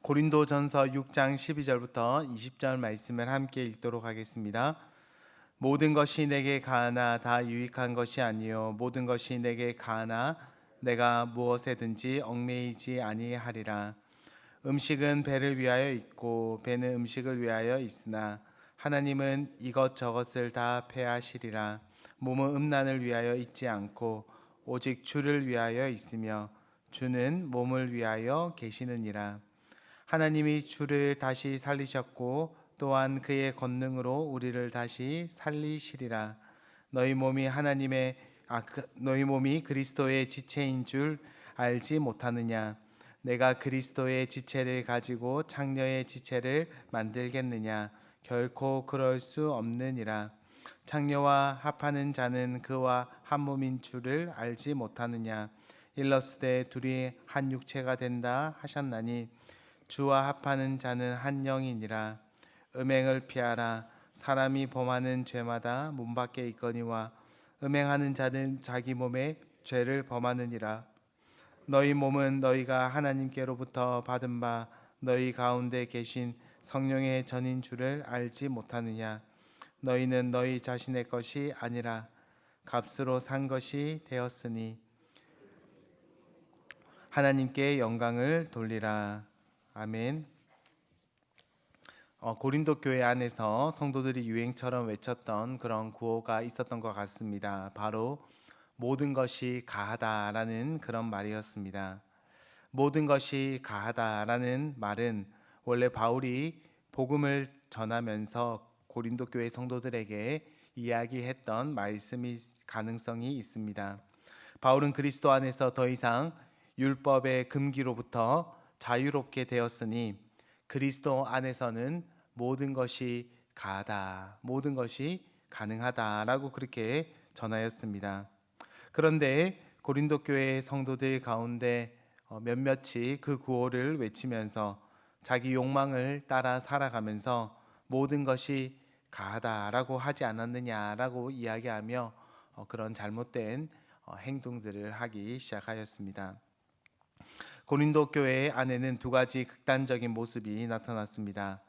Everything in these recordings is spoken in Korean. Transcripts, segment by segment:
고린도전서 6장 12절부터 20절 말씀을 함께 읽도록 하겠습니다. 모든 것이 내게 가하나 다 유익한 것이 아니요 모든 것이 내게 가하나 내가 무엇에든지 얽매이지 아니하리라. 음식은 배를 위하여 있고 배는 음식을 위하여 있으나 하나님은 이것저것을 다 패하시리라. 몸은 음란을 위하여 있지 않고 오직 주를 위하여 있으며 주는 몸을 위하여 계시느니라. 하나님이 주를 다시 살리셨고 또한 그의 권능으로 우리를 다시 살리시리라. 너희 몸이 그리스도의 지체인 줄 알지 못하느냐? 내가 그리스도의 지체를 가지고 창녀의 지체를 만들겠느냐? 결코 그럴 수 없느니라. 창녀와 합하는 자는 그와 한 몸인 줄을 알지 못하느냐? 일러스되 둘이 한 육체가 된다 하셨나니 주와 합하는 자는 한 영이니라. 음행을 피하라. 사람이 범하는 죄마다 몸 밖에 있거니와 음행하는 자는 자기 몸에 죄를 범하느니라. 너희 몸은 너희가 하나님께로부터 받은 바 너희 가운데 계신 성령의 전인 줄을 알지 못하느냐? 너희는 너희 자신의 것이 아니라 값으로 산 것이 되었으니 하나님께 영광을 돌리라. 아멘. 고린도 교회 안에서 성도들이 유행처럼 외쳤던 그런 구호가 있었던 것 같습니다. 바로 모든 것이 가하다라는 그런 말이었습니다. 모든 것이 가하다라는 말은 원래 바울이 복음을 전하면서 고린도 교회 성도들에게 이야기했던 말씀이 가능성이 있습니다. 바울은 그리스도 안에서 더 이상 율법의 금기로부터 자유롭게 되었으니 그리스도 안에서는 모든 것이 가하다, 모든 것이 가능하다라고 그렇게 전하였습니다. 그런데 고린도 교회 성도들 가운데 몇몇이 그 구호를 외치면서 자기 욕망을 따라 살아가면서 모든 것이 가하다라고 하지 않았느냐라고 이야기하며 그런 잘못된 행동들을 하기 시작하였습니다. 고린도 교회 안에는 두 가지 극단적인 모습이 나타났습니다.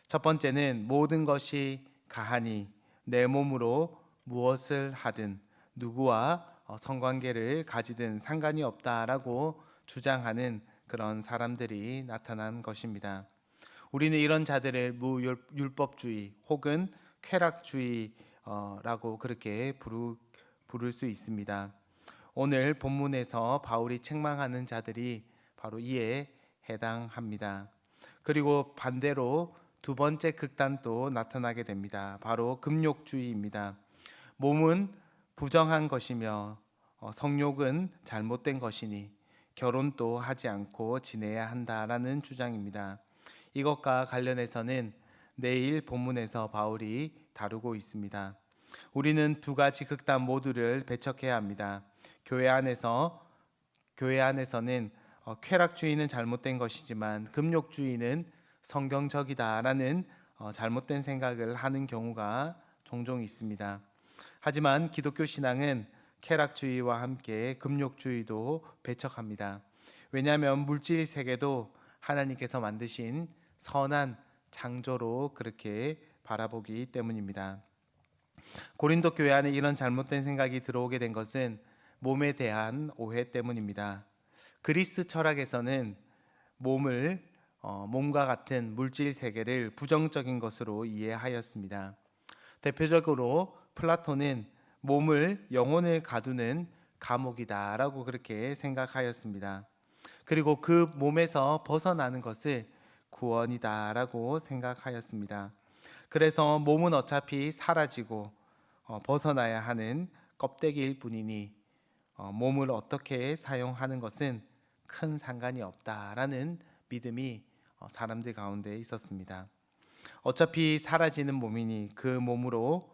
첫 번째는 모든 것이 가하니 내 몸으로 무엇을 하든 누구와 성관계를 가지든 상관이 없다라고 주장하는 그런 사람들이 나타난 것입니다. 우리는 이런 자들을 무율법주의 혹은 쾌락주의라고 그렇게 부를 수 있습니다. 오늘 본문에서 바울이 책망하는 자들이 바로 이에 해당합니다. 그리고 반대로 두 번째 극단도 나타나게 됩니다. 바로 금욕주의입니다. 몸은 부정한 것이며 성욕은 잘못된 것이니 결혼도 하지 않고 지내야 한다라는 주장입니다. 이것과 관련해서는 내일 본문에서 바울이 다루고 있습니다. 우리는 두 가지 극단 모두를 배척해야 합니다. 교회 안에서는 쾌락주의는 잘못된 것이지만 금욕주의는 성경적이다라는 잘못된 생각을 하는 경우가 종종 있습니다. 하지만 기독교 신앙은 쾌락주의와 함께 금욕주의도 배척합니다. 왜냐하면 물질 세계도 하나님께서 만드신 선한 창조로 그렇게 바라보기 때문입니다. 고린도 교회 안에 이런 잘못된 생각이 들어오게 된 것은 몸에 대한 오해 때문입니다. 그리스 철학에서는 몸과 같은 물질 세계를 부정적인 것으로 이해하였습니다. 대표적으로 플라톤은 몸을 영혼을 가두는 감옥이다라고 그렇게 생각하였습니다. 그리고 그 몸에서 벗어나는 것을 구원이다라고 생각하였습니다. 그래서 몸은 어차피 사라지고 벗어나야 하는 껍데기일 뿐이니 몸을 어떻게 사용하는 것은 큰 상관이 없다라는 믿음이 사람들 가운데 있었습니다. 어차피 사라지는 몸이니 그 몸으로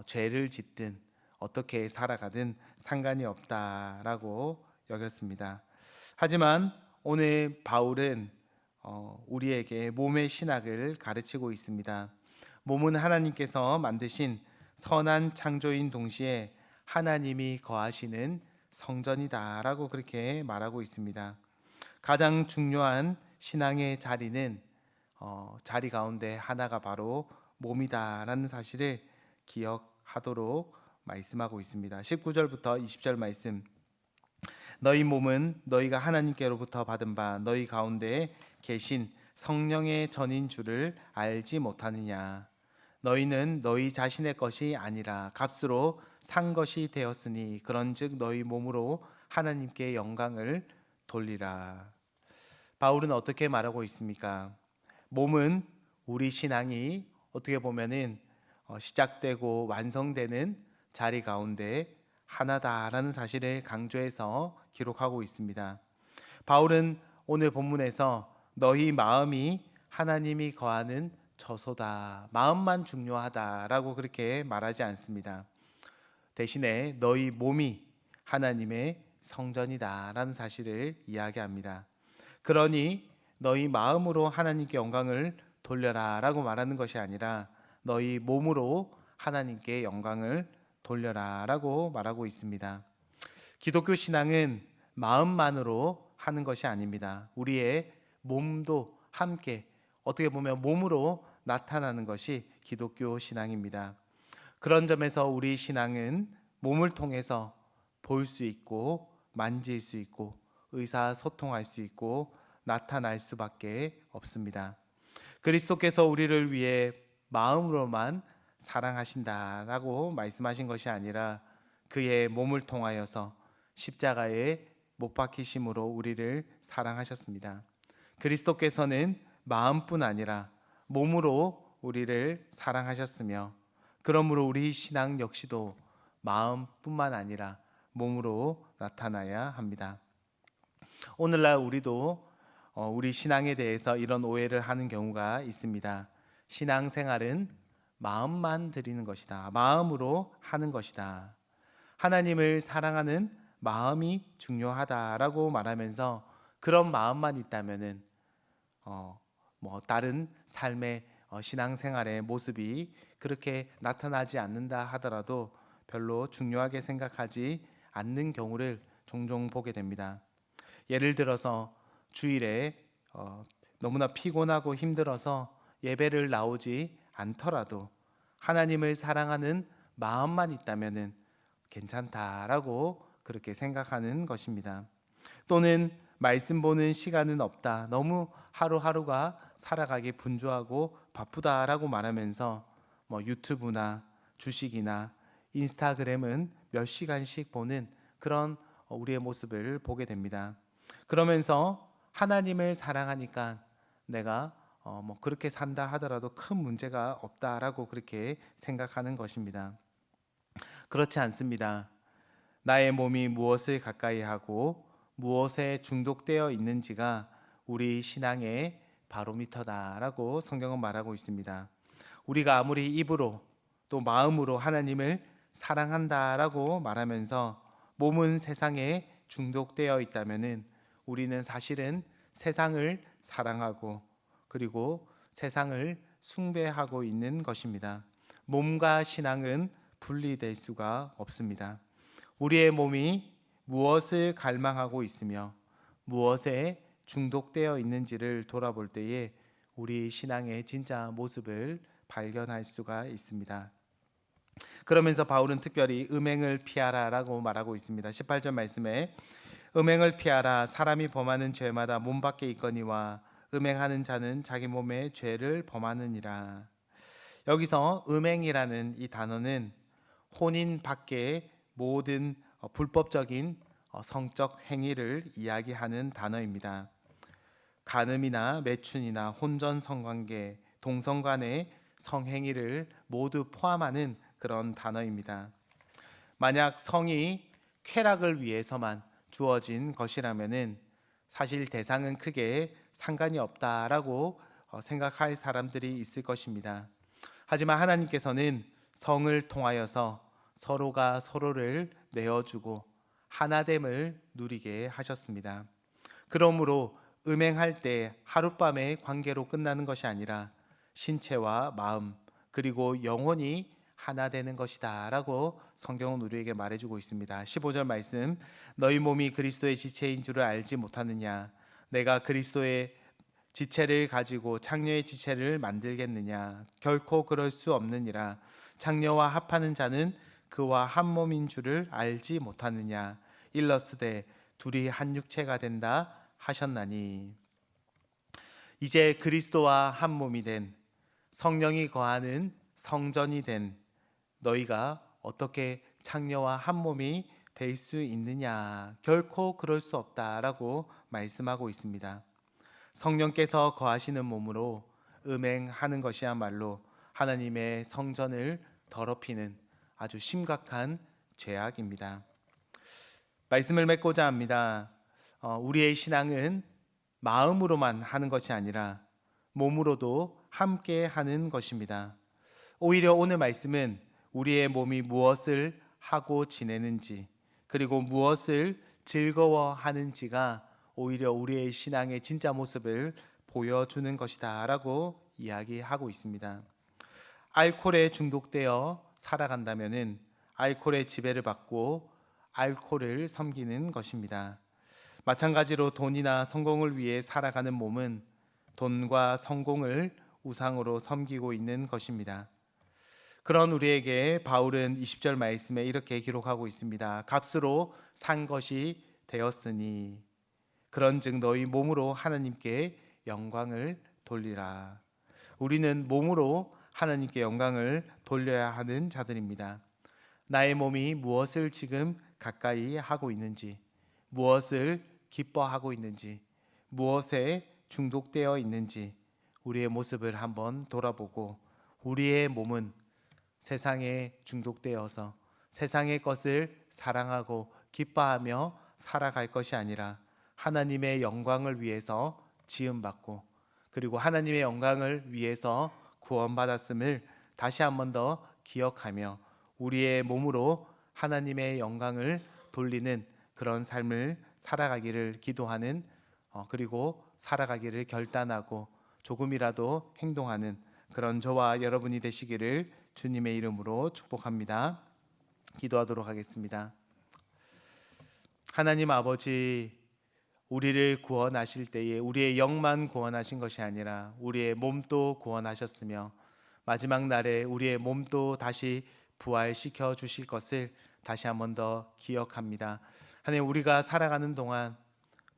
죄를 짓든 어떻게 살아가든 상관이 없다라고 여겼습니다. 하지만 오늘 바울은 우리에게 몸의 신학을 가르치고 있습니다. 몸은 하나님께서 만드신 선한 창조인 동시에 하나님이 거하시는 성전이다라고 그렇게 말하고 있습니다. 가장 중요한 신앙의 자리는 자리 가운데 하나가 바로 몸이다라는 사실을 기억하도록 말씀하고 있습니다. 19절부터 20절 말씀. 너희 몸은 너희가 하나님께로부터 받은 바 너희 가운데 계신 성령의 전인 줄을 알지 못하느냐. 너희는 너희 자신의 것이 아니라 값으로 산 것이 되었으니 그런즉 너희 몸으로 하나님께 영광을 돌리라. 바울은 어떻게 말하고 있습니까? 몸은 우리 신앙이 어떻게 보면은 시작되고 완성되는 자리 가운데 하나다라는 사실을 강조해서 기록하고 있습니다. 바울은 오늘 본문에서 너희 마음이 하나님이 거하는 처소다, 마음만 중요하다라고 그렇게 말하지 않습니다. 대신에 너희 몸이 하나님의 성전이다라는 사실을 이야기합니다. 그러니 너희 마음으로 하나님께 영광을 돌려라 라고 말하는 것이 아니라 너희 몸으로 하나님께 영광을 돌려라 라고 말하고 있습니다. 기독교 신앙은 마음만으로 하는 것이 아닙니다. 우리의 몸도 함께 어떻게 보면 몸으로 나타나는 것이 기독교 신앙입니다. 그런 점에서 우리 신앙은 몸을 통해서 볼 수 있고 만질 수 있고 의사소통할 수 있고 나타날 수밖에 없습니다. 그리스도께서 우리를 위해 마음으로만 사랑하신다라고 말씀하신 것이 아니라 그의 몸을 통하여서 십자가에 못 박히심으로 우리를 사랑하셨습니다. 그리스도께서는 마음뿐 아니라 몸으로 우리를 사랑하셨으며 그러므로 우리 신앙 역시도 마음뿐만 아니라 몸으로 나타나야 합니다. 오늘날 우리도 우리 신앙에 대해서 이런 오해를 하는 경우가 있습니다. 신앙생활은 마음만 드리는 것이다. 마음으로 하는 것이다. 하나님을 사랑하는 마음이 중요하다라고 말하면서 그런 마음만 있다면은 다른 삶의 신앙생활의 모습이 그렇게 나타나지 않는다 하더라도 별로 중요하게 생각하지 않는 경우를 종종 보게 됩니다. 예를 들어서 주일에 너무나 피곤하고 힘들어서 예배를 나오지 않더라도 하나님을 사랑하는 마음만 있다면은 괜찮다라고 그렇게 생각하는 것입니다. 또는 말씀 보는 시간은 없다, 너무 하루하루가 살아가기 분주하고 바쁘다라고 말하면서 유튜브나 주식이나 인스타그램은 몇 시간씩 보는 그런 우리의 모습을 보게 됩니다. 그러면서 하나님을 사랑하니까 내가 그렇게 산다 하더라도 큰 문제가 없다라고 그렇게 생각하는 것입니다. 그렇지 않습니다. 나의 몸이 무엇을 가까이 하고 무엇에 중독되어 있는지가 우리 신앙의 바로미터다라고 성경은 말하고 있습니다. 우리가 아무리 입으로 또 마음으로 하나님을 사랑한다라고 말하면서 몸은 세상에 중독되어 있다면은 우리는 사실은 세상을 사랑하고 그리고 세상을 숭배하고 있는 것입니다. 몸과 신앙은 분리될 수가 없습니다. 우리의 몸이 무엇을 갈망하고 있으며 무엇에 중독되어 있는지를 돌아볼 때에 우리 신앙의 진짜 모습을 발견할 수가 있습니다. 그러면서 바울은 특별히 음행을 피하라라고 말하고 있습니다. 18절 말씀에 음행을 피하라. 사람이 범하는 죄마다 몸 밖에 있거니와 음행하는 자는 자기 몸에 죄를 범하느니라. 여기서 음행이라는 이 단어는 혼인 밖의 모든 불법적인 성적 행위를 이야기하는 단어입니다. 간음이나 매춘이나 혼전 성관계, 동성 간의 성행위를 모두 포함하는 그런 단어입니다. 만약 성이 쾌락을 위해서만 주어진 것이라면은 사실 대상은 크게 상관이 없다라고 생각할 사람들이 있을 것입니다. 하지만 하나님께서는 성을 통하여서 서로가 서로를 내어주고 하나됨을 누리게 하셨습니다. 그러므로 음행할 때 하룻밤의 관계로 끝나는 것이 아니라 신체와 마음 그리고 영혼이 하나 되는 것이다 라고 성경은 우리에게 말해주고 있습니다. 15절 말씀, 너희 몸이 그리스도의 지체인 줄을 알지 못하느냐. 내가 그리스도의 지체를 가지고 창녀의 지체를 만들겠느냐? 결코 그럴 수 없느니라. 창녀와 합하는 자는 그와 한 몸인 줄을 알지 못하느냐? 일러스되 둘이 한 육체가 된다 하셨나니. 이제 그리스도와 한 몸이 된, 성령이 거하는 성전이 된 너희가 어떻게 창녀와 한 몸이 될 수 있느냐? 결코 그럴 수 없다라고 말씀하고 있습니다. 성령께서 거하시는 몸으로 음행하는 것이야말로 하나님의 성전을 더럽히는 아주 심각한 죄악입니다. 말씀을 맺고자 합니다. 우리의 신앙은 마음으로만 하는 것이 아니라 몸으로도 함께 하는 것입니다. 오히려 오늘 말씀은 우리의 몸이 무엇을 하고 지내는지, 그리고 무엇을 즐거워하는지가 오히려 우리의 신앙의 진짜 모습을 보여주는 것이다 라고 이야기하고 있습니다. 알코올에 중독되어 살아간다면 알코올의 지배를 받고 알코올을 섬기는 것입니다. 마찬가지로 돈이나 성공을 위해 살아가는 몸은 돈과 성공을 우상으로 섬기고 있는 것입니다. 그런 우리에게 바울은 20절 말씀에 이렇게 기록하고 있습니다. 값으로 산 것이 되었으니 그런즉 너희 몸으로 하나님께 영광을 돌리라. 우리는 몸으로 하나님께 영광을 돌려야 하는 자들입니다. 나의 몸이 무엇을 지금 가까이 하고 있는지, 무엇을 기뻐하고 있는지, 무엇에 중독되어 있는지 우리의 모습을 한번 돌아보고, 우리의 몸은 세상에 중독되어서 세상의 것을 사랑하고 기뻐하며 살아갈 것이 아니라 하나님의 영광을 위해서 지음받고, 그리고 하나님의 영광을 위해서 구원받았음을 다시 한 번 더 기억하며 우리의 몸으로 하나님의 영광을 돌리는 그런 삶을 살아가기를 기도하는, 그리고 살아가기를 결단하고 조금이라도 행동하는 그런 저와 여러분이 되시기를 주님의 이름으로 축복합니다. 기도하도록 하겠습니다. 하나님 아버지, 우리를 구원하실 때에 우리의 영만 구원하신 것이 아니라 우리의 몸도 구원하셨으며 마지막 날에 우리의 몸도 다시 부활시켜 주실 것을 다시 한 번 더 기억합니다. 하나님, 우리가 살아가는 동안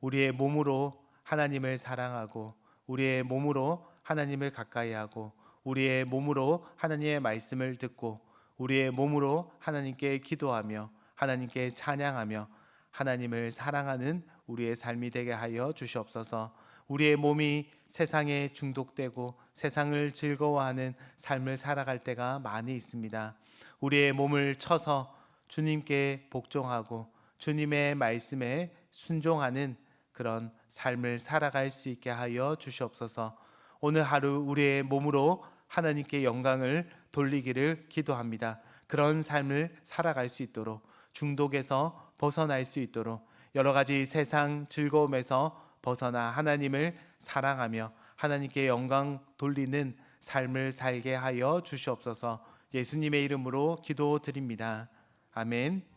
우리의 몸으로 하나님을 사랑하고 우리의 몸으로 하나님을 가까이 하고 우리의 몸으로 하나님의 말씀을 듣고 우리의 몸으로 하나님께 기도하며 하나님께 찬양하며 하나님을 사랑하는 우리의 삶이 되게 하여 주시옵소서. 우리의 몸이 세상에 중독되고 세상을 즐거워하는 삶을 살아갈 때가 많이 있습니다. 우리의 몸을 쳐서 주님께 복종하고 주님의 말씀에 순종하는 그런 삶을 살아갈 수 있게 하여 주시옵소서. 오늘 하루 우리의 몸으로 하나님께 영광을 돌리기를 기도합니다. 그런 삶을 살아갈 수 있도록, 중독에서 벗어날 수 있도록, 여러 가지 세상 즐거움에서 벗어나 하나님을 사랑하며 하나님께 영광 돌리는 삶을 살게 하여 주시옵소서. 예수님의 이름으로 기도드립니다. 아멘.